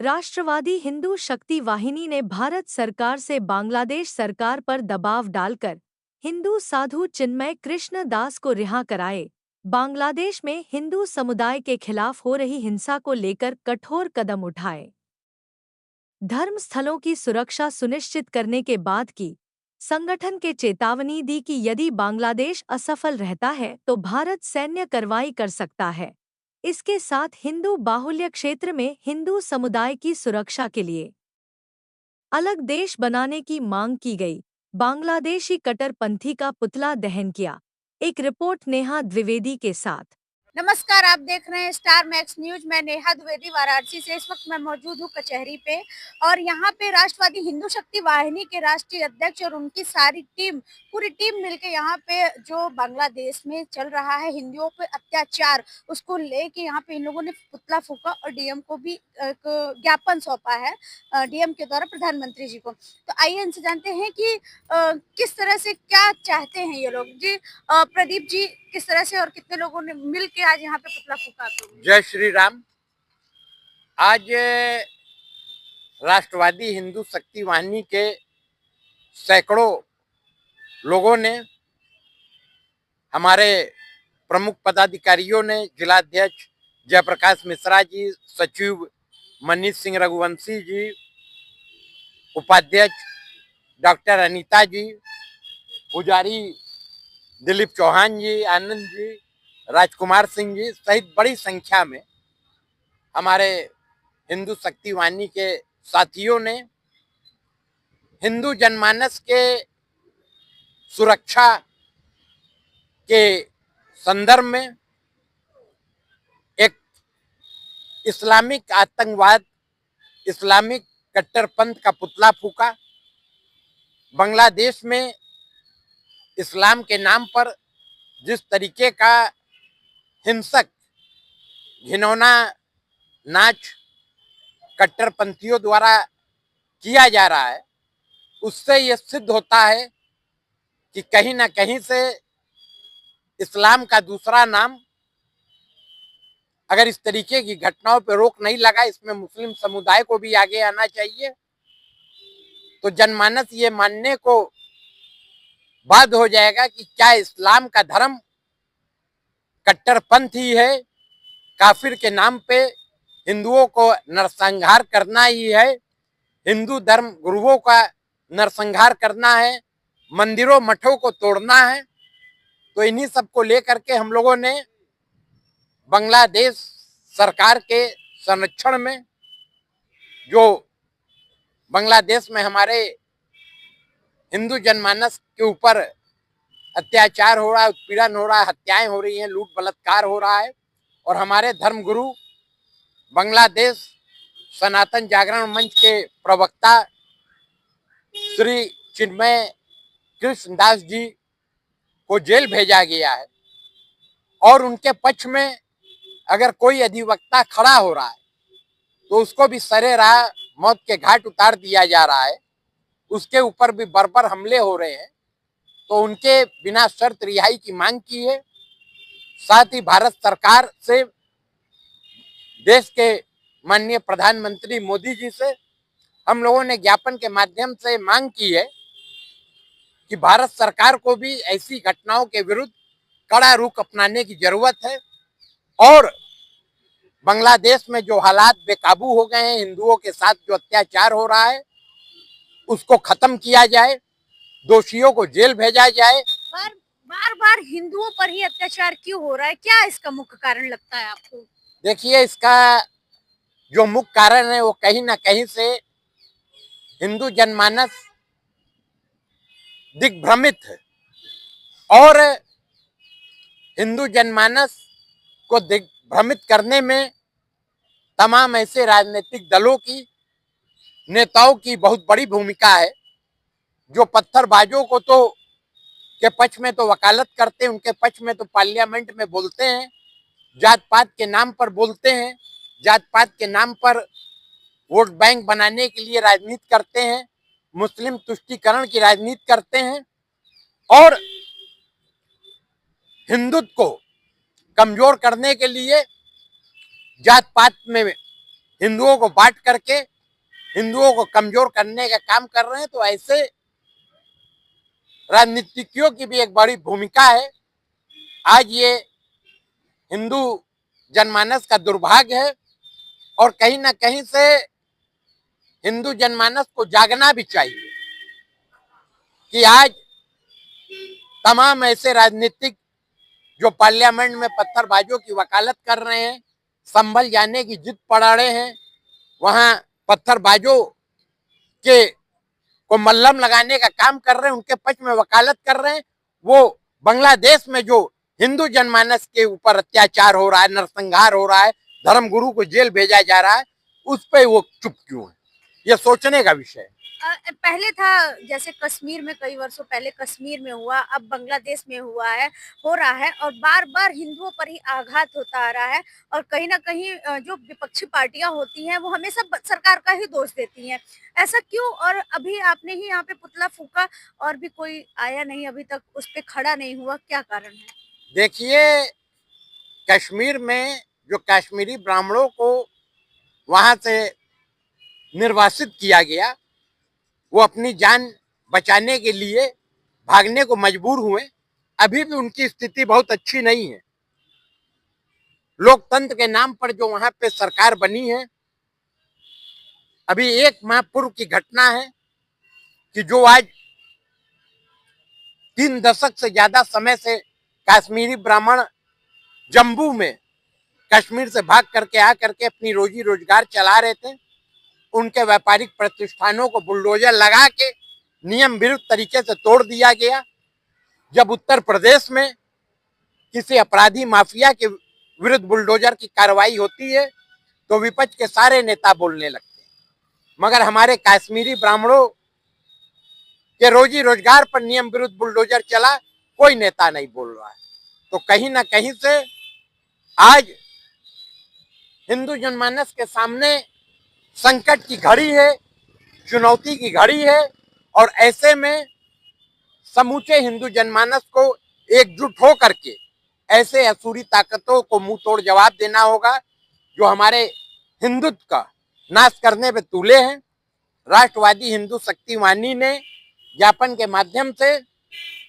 राष्ट्रवादी हिंदू शक्ति वाहिनी ने भारत सरकार से बांग्लादेश सरकार पर दबाव डालकर हिंदू साधु चिन्मय कृष्ण दास को रिहा कराए, बांग्लादेश में हिंदू समुदाय के खिलाफ हो रही हिंसा को लेकर कठोर कदम उठाए। धर्म स्थलों की सुरक्षा सुनिश्चित करने के बाद की संगठन के चेतावनी दी कि यदि बांग्लादेश असफल रहता है तो भारत सैन्य कार्रवाई कर सकता है। इसके साथ हिंदू बाहुल्य क्षेत्र में हिंदू समुदाय की सुरक्षा के लिए अलग देश बनाने की मांग की गई। बांग्लादेशी कट्टरपंथी का पुतला दहन किया। एक रिपोर्ट नेहा द्विवेदी के साथ। नमस्कार, आप देख रहे हैं स्टार मैक्स न्यूज। मैं नेहा द्विवेदी वाराणसी से इस वक्त मैं मौजूद हूँ कचहरी पे, और यहाँ पे राष्ट्रवादी हिंदू शक्ति वाहिनी के राष्ट्रीय अध्यक्ष और उनकी सारी टीम, पूरी टीम मिलके यहाँ पे जो बांग्लादेश में चल रहा है हिंदुओं पे अत्याचार, उसको लेके यहाँ पे इन लोगों ने पुतला फूका और डीएम को भी एक ज्ञापन सौंपा है, डीएम के द्वारा प्रधानमंत्री जी को। तो आइए इनसे जानते हैं कि किस तरह से क्या चाहते हैं ये लोग। जी प्रदीप जी, किस तरह से और कितने लोगों ने मिल के आज यहाँ पे पुतला फूका? तो जय श्री राम। आज राष्ट्रवादी हिंदू शक्ति वाहिनी के सैकड़ों लोगों ने, हमारे प्रमुख पदाधिकारियों ने, जिलाध्यक्ष जयप्रकाश मिश्रा जी, सचिव मनीष सिंह रघुवंशी जी, उपाध्यक्ष डॉक्टर अनीता जी, पुजारी दिलीप चौहान जी, आनंद जी, राजकुमार सिंह जी सहित बड़ी संख्या में हमारे हिंदू शक्ति वाहिनी के साथियों ने हिंदू जनमानस के सुरक्षा के संदर्भ में एक इस्लामिक आतंकवाद, इस्लामिक कट्टरपंथ का पुतला फूका। बांग्लादेश में इस्लाम के नाम पर जिस तरीके का हिंसक घिनौना नाच कट्टरपंथियों द्वारा किया जा रहा है, उससे यह सिद्ध होता है कि कहीं ना कहीं से इस्लाम का दूसरा नाम, अगर इस तरीके की घटनाओं पर रोक नहीं लगा, इसमें मुस्लिम समुदाय को भी आगे आना चाहिए, तो जनमानस ये मानने को बाध्य हो जाएगा कि क्या इस्लाम का धर्म कट्टरपंथ ही है, काफिर के नाम पे हिंदुओं को नरसंहार करना ही है, हिंदू धर्म गुरुओं का नरसंहार करना है, मंदिरों मठों को तोड़ना है। तो इन्हीं सब को लेकर के हम लोगों ने बांग्लादेश सरकार के संरक्षण में, जो बांग्लादेश में हमारे हिंदू जनमानस के ऊपर अत्याचार हो रहा है, उत्पीड़न हो रहा है, हत्याएं हो रही हैं, लूट बलात्कार हो रहा है, और हमारे धर्मगुरु बांग्लादेश सनातन जागरण मंच के प्रवक्ता श्री चिन्मय कृष्ण दास जी को जेल भेजा गया है, और उनके पक्ष में अगर कोई अधिवक्ता खड़ा हो रहा है तो उसको भी सरे राह मौत के घाट उतार दिया जा रहा है, उसके ऊपर भी बर्बर हमले हो रहे हैं। तो उनके बिना शर्त रिहाई की मांग की है। साथ ही भारत सरकार से, देश के माननीय प्रधानमंत्री मोदी जी से हम लोगों ने ज्ञापन के माध्यम से मांग की है कि भारत सरकार को भी ऐसी घटनाओं के विरुद्ध कड़ा रुख अपनाने की जरूरत है, और बांग्लादेश में जो हालात बेकाबू हो गए हैं, हिंदुओं के साथ जो अत्याचार हो रहा है, उसको खत्म किया जाए, दोषियों को जेल भेजा जाए। बार बार हिंदुओं पर ही अत्याचार क्यों हो रहा है? क्या इसका मुख्य कारण लगता है आपको? देखिए, इसका जो मुख्य कारण है वो कहीं ना कहीं से हिंदू जनमानस दिग्भ्रमित है, और हिंदू जनमानस को दिग्भ्रमित करने में तमाम ऐसे राजनीतिक दलों की, नेताओं की बहुत बड़ी भूमिका है, जो पत्थरबाजों को तो के पक्ष में तो वकालत करते हैं, उनके पक्ष में तो पार्लियामेंट में बोलते हैं, जात पात के नाम पर बोलते हैं, जात पात के नाम पर वोट बैंक बनाने के लिए राजनीति करते हैं, मुस्लिम तुष्टीकरण की राजनीति करते हैं, और हिंदुत्व को कमजोर करने के लिए जात पात में हिंदुओं को बांट करके हिंदुओं को कमजोर करने का काम कर रहे हैं। तो ऐसे राजनीतिज्ञों की भी एक बड़ी भूमिका है। आज ये हिंदू जनमानस का दुर्भाग्य है और कहीं ना कहीं से हिंदू जनमानस को जागना भी चाहिए कि आज तमाम ऐसे राजनीतिक जो पार्लियामेंट में पत्थरबाजों की वकालत कर रहे हैं, संभल जाने की जिद पड़ा रहे हैं, वहां पत्थरबाजों के को मल्लम लगाने का काम कर रहे हैं, उनके पक्ष में वकालत कर रहे हैं। वो बांग्लादेश में जो हिंदू जनमानस के ऊपर अत्याचार हो रहा है, नरसंहार हो रहा है, धर्मगुरु को जेल भेजा जा रहा है, उस पर वो चुप क्यों है, ये सोचने का विषय है। पहले था जैसे कश्मीर में, कई वर्षों पहले कश्मीर में हुआ, अब बांग्लादेश में हुआ है, हो रहा है और बार बार हिंदुओं पर ही आघात होता आ रहा है। और कहीं ना कहीं जो विपक्षी पार्टियां होती हैं वो हमेशा सरकार का ही दोष देती हैं। ऐसा क्यों? और अभी आपने ही यहाँ पे पुतला फूका और भी कोई आया नहीं अभी तक, उस पे खड़ा नहीं हुआ, क्या कारण है? देखिए, कश्मीर में जो कश्मीरी ब्राह्मणों को वहां से निर्वासित किया गया, वो अपनी जान बचाने के लिए भागने को मजबूर हुए। अभी भी उनकी स्थिति बहुत अच्छी नहीं है। लोकतंत्र के नाम पर जो वहां पे सरकार बनी है, अभी 1 माह पूर्व की घटना है कि जो आज 3 दशक से ज्यादा समय से कश्मीरी ब्राह्मण जम्मू में कश्मीर से भाग करके आ करके अपनी रोजी रोजगार चला रहे थे, उनके व्यापारिक प्रतिष्ठानों को बुलडोजर लगा के नियम विरुद्ध तरीके से तोड़ दिया गया। जब उत्तर प्रदेश में किसी अपराधी माफिया के विरुद्ध बुलडोजर की कार्रवाई होती है तो विपक्ष के सारे नेता बोलने लगते हैं, मगर हमारे कश्मीरी ब्राह्मणों के रोजी रोजगार पर नियम विरुद्ध बुलडोजर चला, कोई नेता नहीं बोल रहा है। तो कहीं ना कहीं से आज हिंदू जनमानस के सामने संकट की घड़ी है, चुनौती की घड़ी है और ऐसे में समूचे हिंदू जनमानस को एकजुट हो करके ऐसे असुरी ताकतों को मुंह तोड़ जवाब देना होगा जो हमारे हिंदुत्व का नाश करने पे तुले हैं। राष्ट्रवादी हिंदू शक्ति वाहिनी ने ज्ञापन के माध्यम से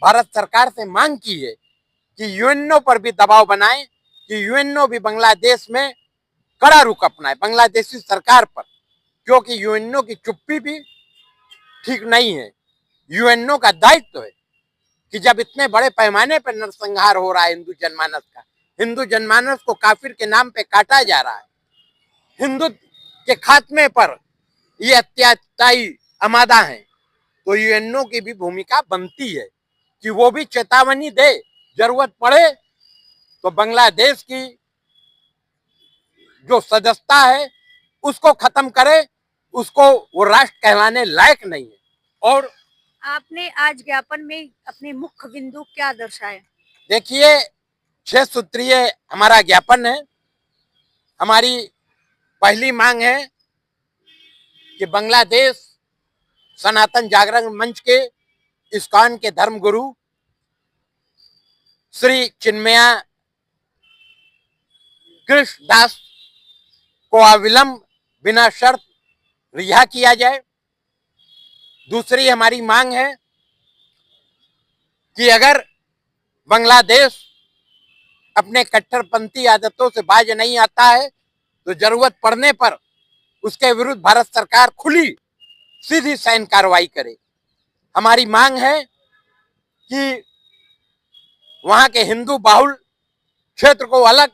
भारत सरकार से मांग की है कि यूएनओ पर भी दबाव बनाए कि यूएनओ भी बांग्लादेश में कड़ा रुख अपनाए बांग्लादेशी सरकार पर, क्योंकि यूएनओ की चुप्पी भी ठीक नहीं है। यूएनओ का दायित्व है कि जब इतने बड़े पैमाने पर नरसंहार हो रहा है हिंदू जनमानस का, हिंदू जनमानस को काफिर के नाम पे काटा जा रहा है, हिंदुत्व के खात्मे पर ये अत्याचारी आमादा है, तो यूएनओ की भी भूमिका बनती है कि वो भी चेतावनी दे, जरूरत पड़े तो बांग्लादेश की जो सदस्यता है उसको खत्म करे, उसको वो राष्ट्र कहलाने लायक नहीं है। और आपने आज ज्ञापन में अपने मुख्य बिंदु क्या दर्शाए? देखिए, 6 सूत्रीय हमारा ज्ञापन है। हमारी पहली मांग है कि बांग्लादेश सनातन जागरण मंच के इस्कॉन के धर्मगुरु श्री चिन्मया कृष्ण दास को अविलंब बिना शर्त रिहा किया जाए। दूसरी हमारी मांग है कि अगर बांग्लादेश अपने कट्टरपंथी आदतों से बाज नहीं आता है तो जरूरत पड़ने पर उसके विरुद्ध भारत सरकार खुली सीधी सैन्य कार्रवाई करे। हमारी मांग है कि वहां के हिंदू बाहुल क्षेत्र को अलग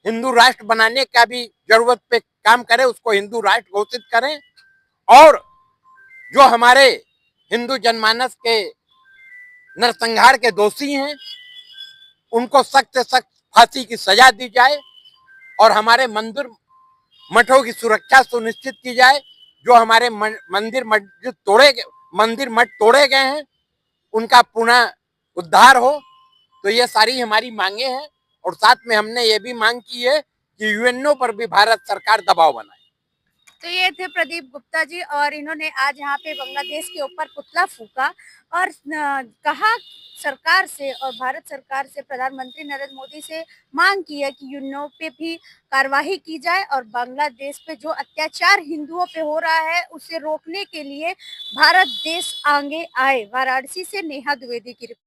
हिंदू राष्ट्र बनाने का भी जरूरत पे काम करे, उसको हिंदू राष्ट्र घोषित करें और जो हमारे हिंदू जनमानस के नरसंहार के दोषी हैं उनको सख्त से सख्त फांसी की सजा दी जाए और हमारे मंदिर मठों की सुरक्षा सुनिश्चित की जाए। जो हमारे मंदिर मठ तोड़े गए हैं उनका पुनः उद्धार हो। तो ये सारी हमारी मांगे हैं और साथ में हमने ये भी मांग की है कि यूएनओ पर भी भारत सरकार दबाव बनाए। तो ये थे प्रदीप गुप्ता जी और इन्होंने आज यहाँ पे बांग्लादेश के ऊपर पुतला फूका और कहा सरकार से और भारत सरकार से प्रधानमंत्री नरेंद्र मोदी से मांग की है कि यूएनओ पे भी कार्रवाई की जाए और बांग्लादेश पे जो अत्याचार हिंदुओं पे हो रहा है उसे रोकने के लिए भारत देश आगे आए। वाराणसी से नेहा द्विवेदी की रिपोर्ट।